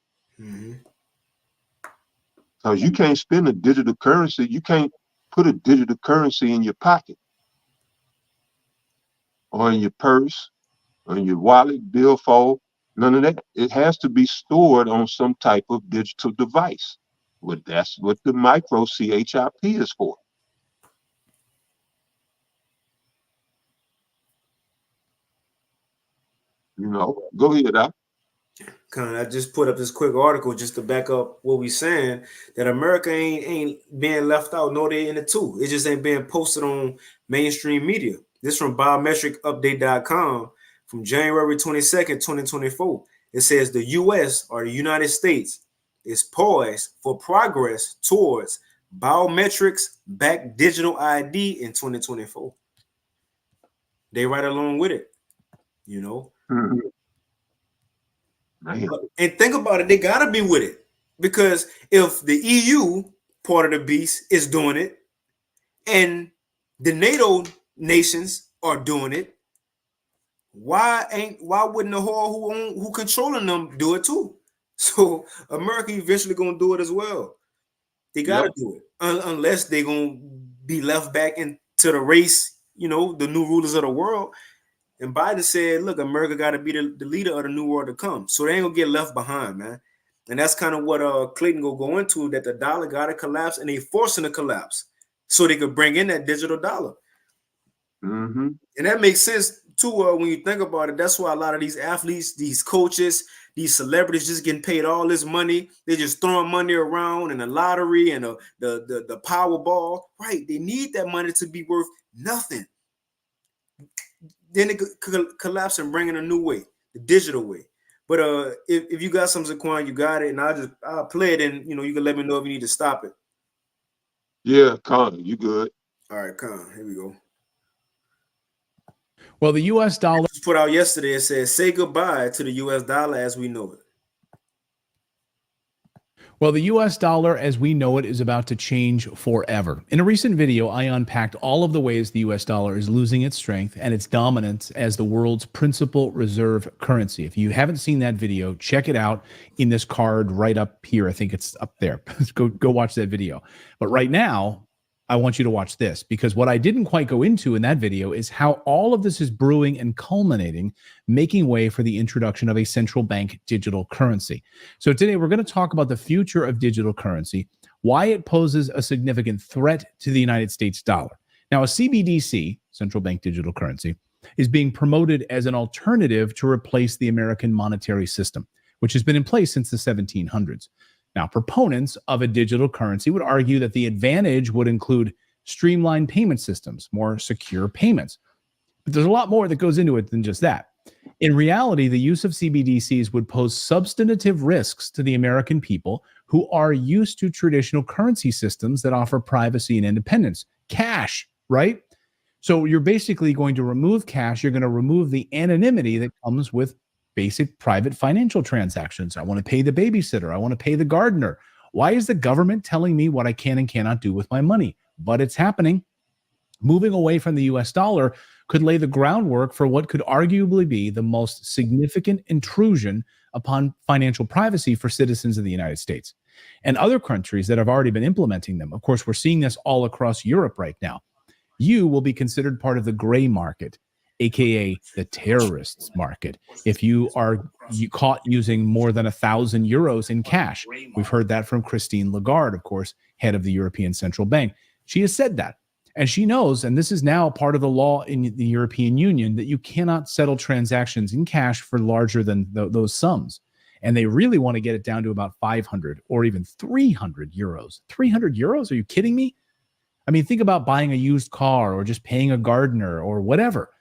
Speaker 2: Because you can't spend a digital currency. You can't put a digital currency in your pocket or in your purse or in your wallet, billfold, none of that. It has to be stored on some type of digital device. Well, that's what the micro CHIP is for. You know, go ahead, Al.
Speaker 1: I just put up this quick article just to back up what we're saying, that America ain't being left out. No, they in it too. It just ain't being posted on mainstream media. This from biometricupdate.com from January 22nd, 2024. It says the U.S. or the United States is poised for progress towards biometrics-backed digital ID in 2024. They right along with it, you know. And think about it, they gotta be with it, because if the EU part of the beast is doing it and the NATO nations are doing it, why wouldn't the whole who controlling them do it too? So America eventually gonna do it as well. They gotta do it unless they gonna be left back into the race, you know, the new rulers of the world. And Biden said, look, America got to be the leader of the new world to come. So they ain't going to get left behind, man. And that's kind of what Clayton will go into, that the dollar got to collapse, and they forcing a collapse so they could bring in that digital dollar. And that makes sense, too, when you think about it. That's why a lot of these athletes, these coaches, these celebrities just getting paid all this money. They're just throwing money around in the lottery and the Powerball. Right. They need that money to be worth nothing. Then it could collapse and bring in a new way, the digital way. But if you got some Zaquan, you got it, and I'll play it, and you can let me know if you need to stop it.
Speaker 2: Yeah, Connor, you good?
Speaker 1: All right, Con, here we go.
Speaker 5: Well, the U.S. dollar
Speaker 1: was put out yesterday. It says, "Say goodbye to the U.S. dollar as we know it."
Speaker 5: Well, the U.S. dollar as we know it is about to change forever. In a recent video, I unpacked all of the ways the U.S. dollar is losing its strength and its dominance as the world's principal reserve currency. If you haven't seen that video, check it out in this card right up here. I think it's up there. Go watch that video. But right now, I want you to watch this, because what I didn't quite go into in that video is how all of this is brewing and culminating, making way for the introduction of a central bank digital currency. So today we're going to talk about the future of digital currency, why it poses a significant threat to the United States dollar. Now, a CBDC, central bank digital currency, is being promoted as an alternative to replace the American monetary system, which has been in place since the 1700s. Now, proponents of a digital currency would argue that the advantage would include streamlined payment systems, more secure payments. But there's a lot more that goes into it than just that. In reality, the use of CBDCs would pose substantive risks to the American people who are used to traditional currency systems that offer privacy and independence. Cash, right? So you're basically going to remove cash. You're going to remove the anonymity that comes with basic private financial transactions. I want to pay the babysitter. I want to pay the gardener. Why is the government telling me what I can and cannot do with my money? But it's happening. Moving away from the US dollar could lay the groundwork for what could arguably be the most significant intrusion upon financial privacy for citizens of the United States and other countries that have already been implementing them. Of course, we're seeing this all across Europe right now. You will be considered part of the gray market, aka the terrorists market, if you are caught using more than 1,000 euros in cash. We've heard that from Christine Lagarde, of course, head of the European Central Bank. She has said that, and she knows, and this is now part of the law in the European Union, that you cannot settle transactions in cash for larger than those sums. And they really want to get it down to about 500 or even 300 euros. 300 euros? Are you kidding me? I mean, think about buying a used car or just paying a gardener or whatever.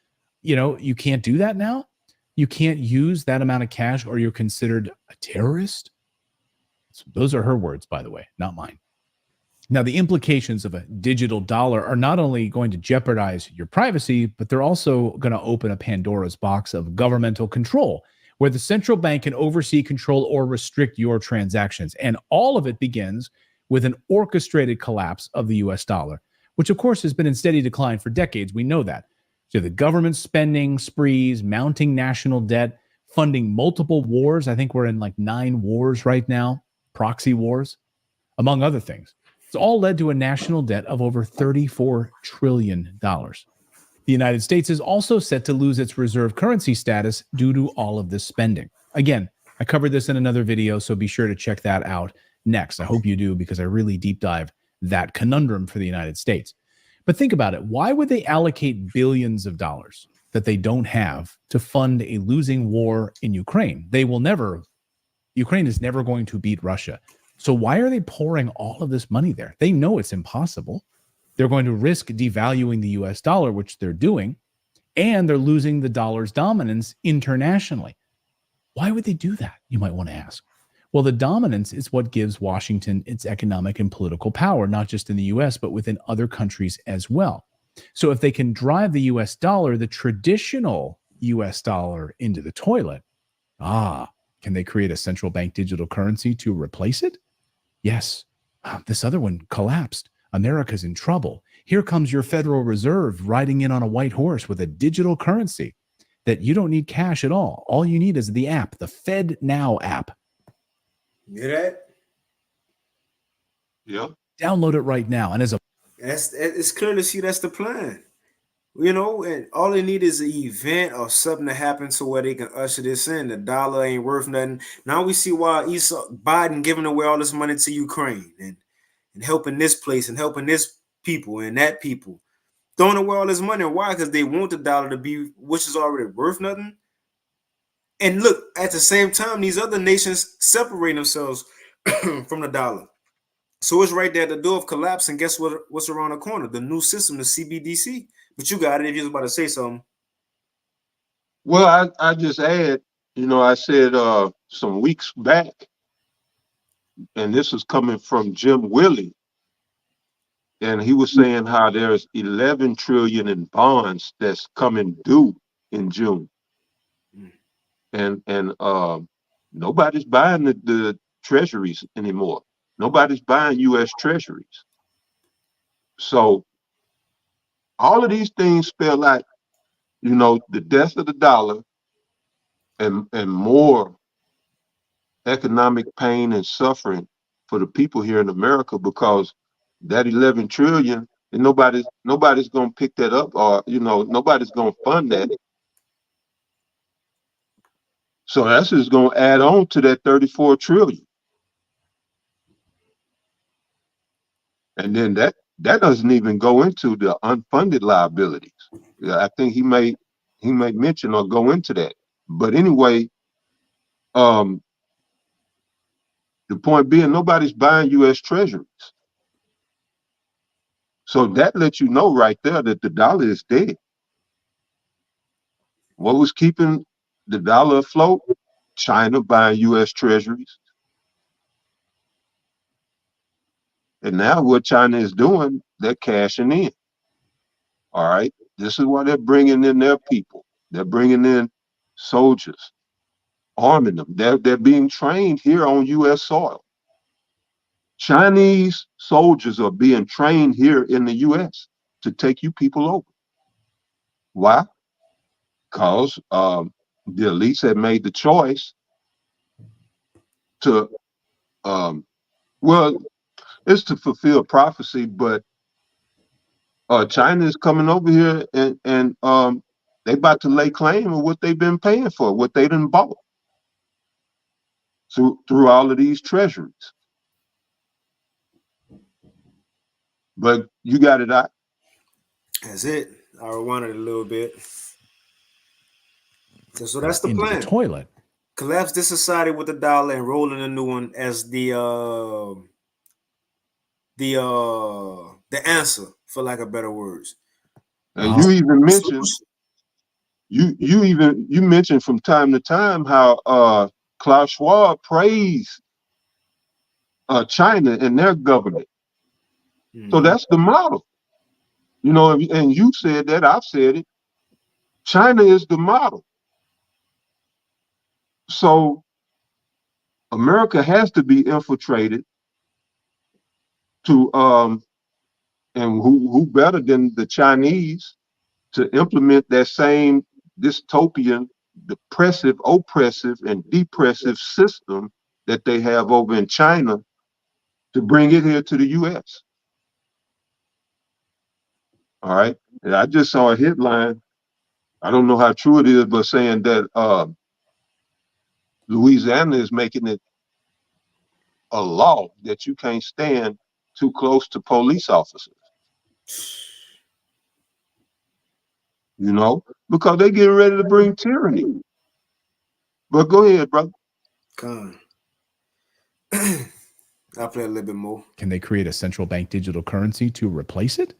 Speaker 5: You can't do that now. You can't use that amount of cash or you're considered a terrorist. So those are her words, by the way, not mine. Now, the implications of a digital dollar are not only going to jeopardize your privacy, but they're also going to open a Pandora's box of governmental control, where the central bank can oversee, control, or restrict your transactions. And all of it begins with an orchestrated collapse of the US dollar, which of course has been in steady decline for decades. We know that. So the government spending sprees, mounting national debt, funding multiple wars. I think we're in like 9 wars right now, proxy wars, among other things. It's all led to a national debt of over $34 trillion. The United States is also set to lose its reserve currency status due to all of this spending. Again, I covered this in another video, so be sure to check that out next. I hope you do, because I really deep dive that conundrum for the United States. But think about it. Why would they allocate billions of dollars that they don't have to fund a losing war in Ukraine? Ukraine is never going to beat Russia. So why are they pouring all of this money there? They know it's impossible. They're going to risk devaluing the US dollar, which they're doing, and they're losing the dollar's dominance internationally. Why would they do that? You might want to ask. Well, the dominance is what gives Washington its economic and political power, not just in the US, but within other countries as well. So if they can drive the US dollar, the traditional US dollar, into the toilet, can they create a central bank digital currency to replace it? Yes. This other one collapsed. America's in trouble. Here comes your Federal Reserve riding in on a white horse with a digital currency that you don't need cash at all. All you need is the app, the Fed Now app.
Speaker 1: You hear that?
Speaker 2: Yeah.
Speaker 5: Download it right now. And
Speaker 1: it's clear to see that's the plan. And all they need is an event or something to happen to where they can usher this in. The dollar ain't worth nothing. Now we see why Biden giving away all this money to Ukraine and helping this place and helping this people and that people. Throwing away all this money. Why? Because they want the dollar to be, which is already worth nothing. And look, at the same time, these other nations separate themselves from the dollar. So it's right there at the door of collapse. And guess what? What's around the corner? The new system, the CBDC. But you got it if you was about to say something.
Speaker 2: Well, I just add, I said some weeks back, and this is coming from Jim Willie, and he was saying how there's 11 trillion in bonds that's coming due in June, and nobody's buying the treasuries anymore. Nobody's buying U.S. treasuries. So all of these things spell out, the death of the dollar and more economic pain and suffering for the people here in America, because that 11 trillion, and nobody's going to pick that up, or nobody's going to fund that. So that's just going to add on to that 34 trillion. And then that doesn't even go into the unfunded liabilities. I think he may mention or go into that. But anyway, the point being, nobody's buying U.S. treasuries. So that lets you know right there that the dollar is dead. What was keeping the dollar afloat? China buying U.S. treasuries. And now what China is doing, they're cashing in. All right. This is why they're bringing in their people. They're bringing in soldiers, arming them. They're being trained here on U.S. soil. Chinese soldiers are being trained here in the U.S. to take you people over. Why? Because the elites have made the choice to, well, it's to fulfill prophecy, but China is coming over here and they about to lay claim of what they've been paying for, what they done bought through all of these treasuries. But you got it out.
Speaker 1: That's it. I rewound it a little bit. So that's the
Speaker 5: into
Speaker 1: plan.
Speaker 5: The toilet.
Speaker 1: Collapse this society with the dollar and roll in a new one as the answer, for lack of better words.
Speaker 2: And you even mentioned you mentioned from time to time how Klaus Schwab praised China and their government. Mm-hmm. So that's the model. And you said that, I've said it. China is the model. So America has to be infiltrated to and who better than the Chinese to implement that same dystopian, depressive, oppressive, and depressive system that they have over in China to bring it here to the U.S. All right. And I just saw a headline, I don't know how true it is, but saying that Louisiana is making it a law that you can't stand too close to police officers. Because they're getting ready to bring tyranny. But go ahead, brother.
Speaker 1: Con. I'll play a little bit more.
Speaker 5: Can they create a central bank digital currency to replace it?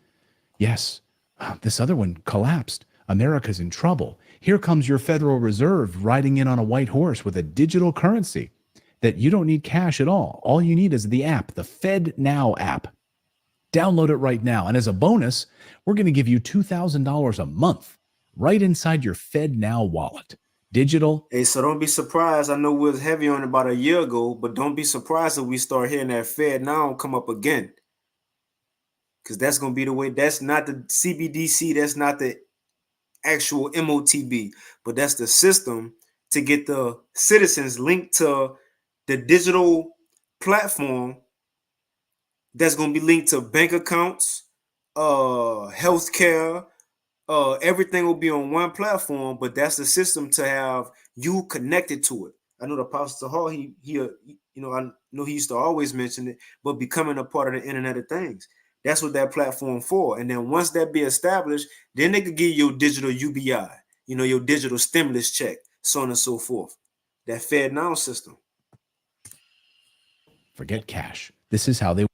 Speaker 5: Yes. This other one collapsed. America's in trouble. Here comes your Federal Reserve riding in on a white horse with a digital currency that you don't need cash at all. All you need is the app, the FedNow app. Download it right now. And as a bonus, we're going to give you $2,000 a month right inside your FedNow wallet. Digital.
Speaker 1: Hey, so don't be surprised. I know we was heavy on it about a year ago, but don't be surprised if we start hearing that FedNow come up again. Because that's going to be the way. That's not the CBDC. That's not the actual MOTB, but that's the system to get the citizens linked to the digital platform that's going to be linked to bank accounts, healthcare, everything will be on one platform, but that's the system to have you connected to it. I know the Apostle Hall, I know he used to always mention it, but becoming a part of the Internet of Things. That's what that platform for. And then once that be established, then they could give you your digital UBI, your digital stimulus check. so on and so forth. That Fed now system.
Speaker 5: Forget cash. This is how they.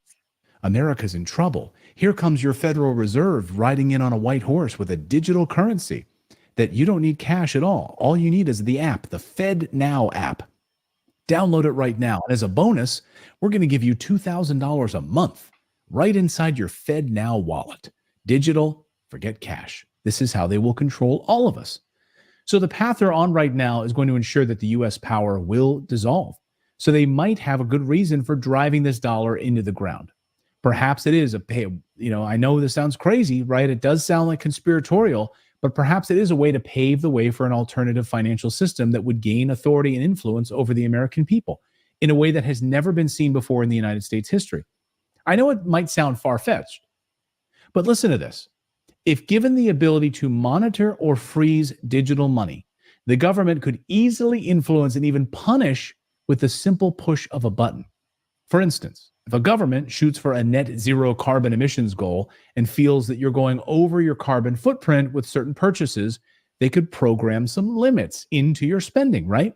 Speaker 5: America's in trouble. Here comes your Federal Reserve riding in on a white horse with a digital currency that you don't need cash at all. All you need is the app, the Fed Now app. Download it right now. And as a bonus, we're going to give you $2,000 a month right inside your Fed Now wallet. Digital, forget cash. This is how they will control all of us. So the path they're on right now is going to ensure that the U.S. power will dissolve. So they might have a good reason for driving this dollar into the ground. Perhaps it is I know this sounds crazy, right? It does sound like conspiratorial, but perhaps it is a way to pave the way for an alternative financial system that would gain authority and influence over the American people in a way that has never been seen before in the United States history. I know it might sound far-fetched, but listen to this. If given the ability to monitor or freeze digital money, the government could easily influence and even punish with the simple push of a button. For instance, if a government shoots for a net zero carbon emissions goal and feels that you're going over your carbon footprint with certain purchases, they could program some limits into your spending, right?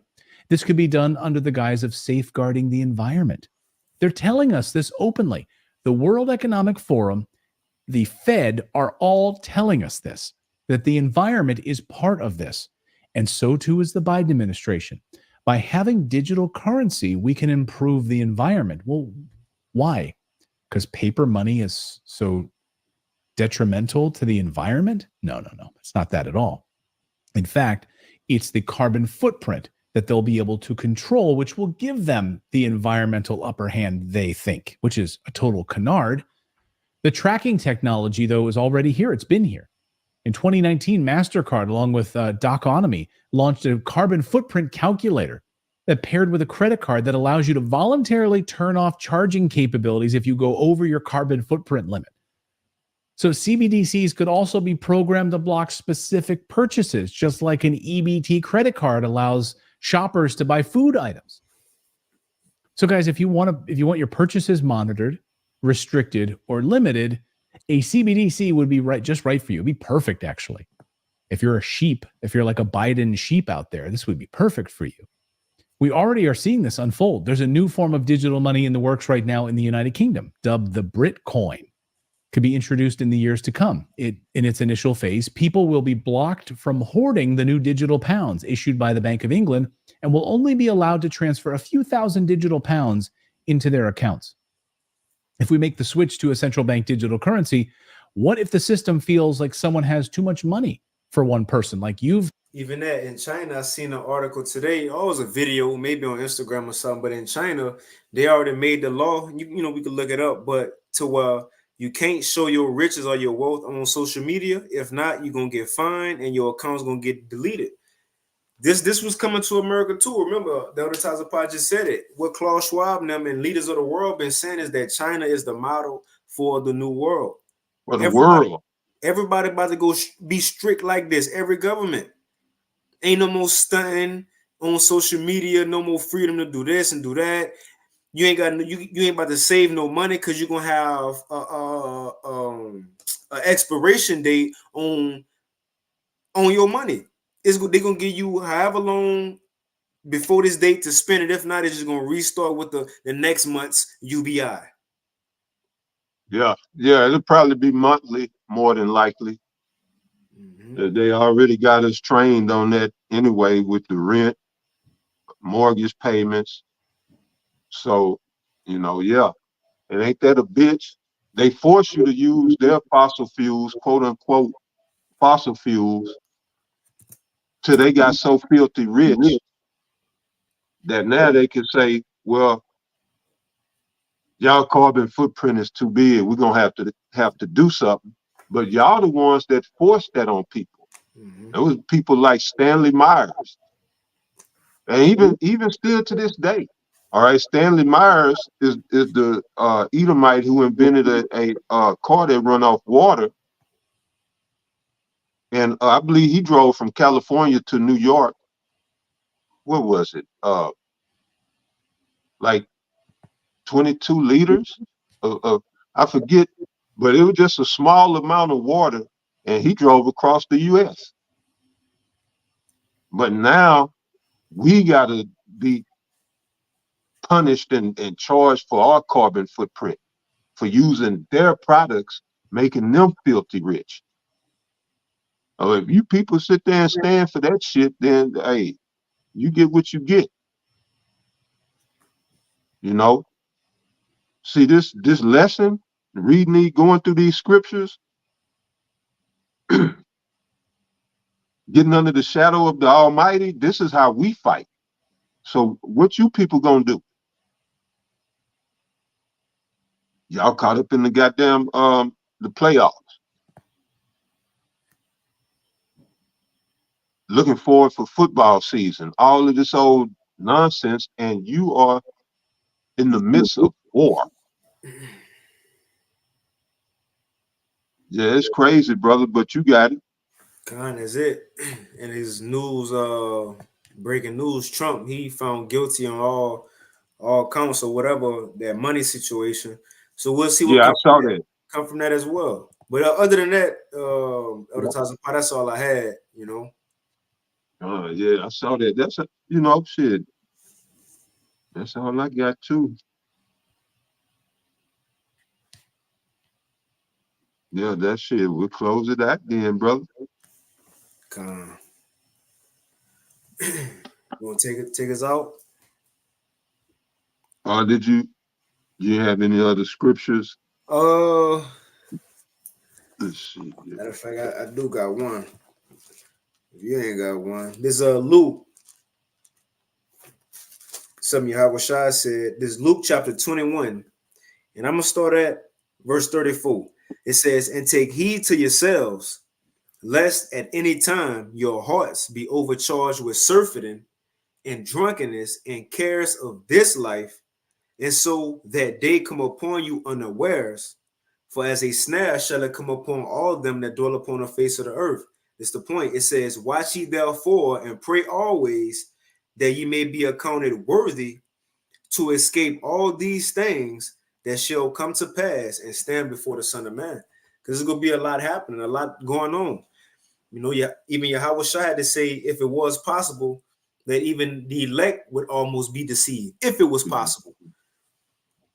Speaker 5: This could be done under the guise of safeguarding the environment. They're telling us this openly. The World Economic Forum, the Fed are all telling us this, that the environment is part of this. And so too is the Biden administration. By having digital currency, we can improve the environment. Well, why? Because paper money is so detrimental to the environment? No. It's not that at all. In fact, it's the carbon footprint that they'll be able to control, which will give them the environmental upper hand they think, which is a total canard. The tracking technology, though, is already here. It's been here. In 2019, MasterCard, along with Doconomy, launched a carbon footprint calculator that paired with a credit card that allows you to voluntarily turn off charging capabilities if you go over your carbon footprint limit. So CBDCs could also be programmed to block specific purchases, just like an EBT credit card allows shoppers to buy food items. So guys, if you want your purchases monitored, restricted, or limited, a CBDC would be just right for you. It'd be perfect, actually. If you're a sheep, if you're like a Biden sheep out there, this would be perfect for you. We already are seeing this unfold. There's a new form of digital money in the works right now in the United Kingdom, dubbed the Britcoin. Could be introduced in the years to come. In its initial phase, people will be blocked from hoarding the new digital pounds issued by the Bank of England and will only be allowed to transfer a few thousand digital pounds into their accounts. If we make the switch to a central bank digital currency, what if the system feels like someone has too much money for one person? Like
Speaker 1: even that in China, I seen an article today. Oh, it was a video, maybe on Instagram or something. But in China, they already made the law. We could look it up, but to you can't show your riches or your wealth on social media. If not, you're gonna get fined and your account's gonna get deleted. This was coming to America too. Remember, the other times I just said it. What Klaus Schwab and them and leaders of the world been saying is that China is the model for the new world.
Speaker 2: For the world.
Speaker 1: Everybody about to go be strict like this. Every government. Ain't no more stunting on social media. No more freedom to do this and do that. You ain't about to save no money because you're gonna have an expiration date on your money. They're gonna give you however long before this date to spend it. If not, it's just gonna restart with the next month's UBI.
Speaker 2: Yeah, it'll probably be monthly, more than likely. They already got us trained on that anyway with the rent, mortgage payments. So, yeah. And ain't that a bitch? They force you to use their fossil fuels, quote unquote, fossil fuels, till they got so filthy rich that now they can say, well, y'all carbon footprint is too big. We're gonna have to do something. But y'all the ones that forced that on people. Those people like Stanley Myers. And even still to this day. All right, Stanley Myers is the Edomite who invented a car that run off water. And I believe he drove from California to New York. What was it? Like 22 liters of I forget, but it was just a small amount of water, and he drove across the U.S. But now We got to be punished and charged for our carbon footprint for using their products, making them filthy rich. Oh, if you people sit there and stand for that shit, then hey, you get what you get. You know, see this lesson, reading going through these scriptures, getting under the shadow of the Almighty. This is how we fight. So what you people gonna do? Y'all caught up in the goddamn the playoffs. Looking forward for football season, all of this old nonsense, and you are in the midst of war. Yeah, it's crazy, brother, but you got it.
Speaker 1: Con is it. And his news, breaking news, Trump, he found guilty on all counts or whatever, that money situation. So we'll see what
Speaker 2: Yeah, I saw that.
Speaker 1: come from that as well. But other than that, Elder Tazan, that's all I had, you know.
Speaker 2: Yeah, I saw that. That's shit. That's all I got too. Yeah, that shit. We'll close it out then, brother.
Speaker 1: Con. You want to take us out?
Speaker 2: Did you have any other scriptures?
Speaker 1: Let's
Speaker 2: see. Yeah.
Speaker 1: Matter of fact, I do got one. If you ain't got one, there's Luke. Some Yahweh Shai said, this Luke chapter 21, and I'm gonna start at verse 34. It says, and take heed to yourselves, lest at any time your hearts be overcharged with surfeiting and drunkenness and cares of this life, and so that day come upon you unawares. For as a snare shall it come upon all them that dwell upon the face of the earth. It's the point. It says, watch ye therefore and pray always that ye may be accounted worthy to escape all these things that shall come to pass and stand before the Son of Man. Because there's going to be a lot happening, a lot going on. You know, even Yahweh Shai had to say, if it was possible, that even the elect would almost be deceived, if it was possible.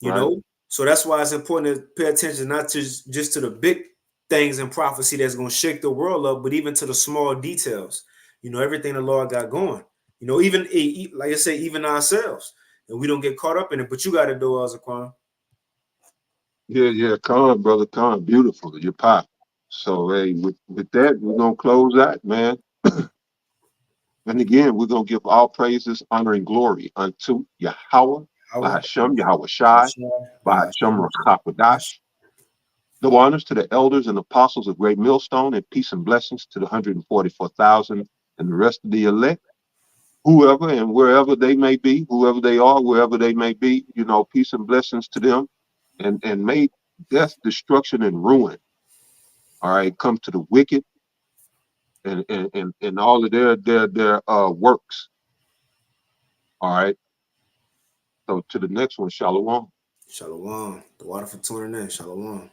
Speaker 1: You know, so that's why it's important to pay attention not to just to the big things in prophecy that's going to shake the world up, but even to the small details. You know, everything the Lord got going. You know, even like I say, even ourselves, and we don't get caught up in it. But you got to do, Zaquan.
Speaker 2: Yeah, Con, brother, Con, beautiful. Your pop. So hey, with that, we're gonna close out, man. And again, we're gonna give all praises, honor, and glory unto Yahweh, Bahashem, Yahweh Shai, Bahashem Rachapadash. The honors to the elders and apostles of Great Millstone, and peace and blessings to the 144,000 and the rest of the elect, whoever and wherever they may be, whoever they are, wherever they may be, you know, peace and blessings to them, and may death, destruction, and ruin, all right, come to the wicked and all of their works. All right. So to the next one, Shalom.
Speaker 1: Shalom. The water for tuning in. Shalom.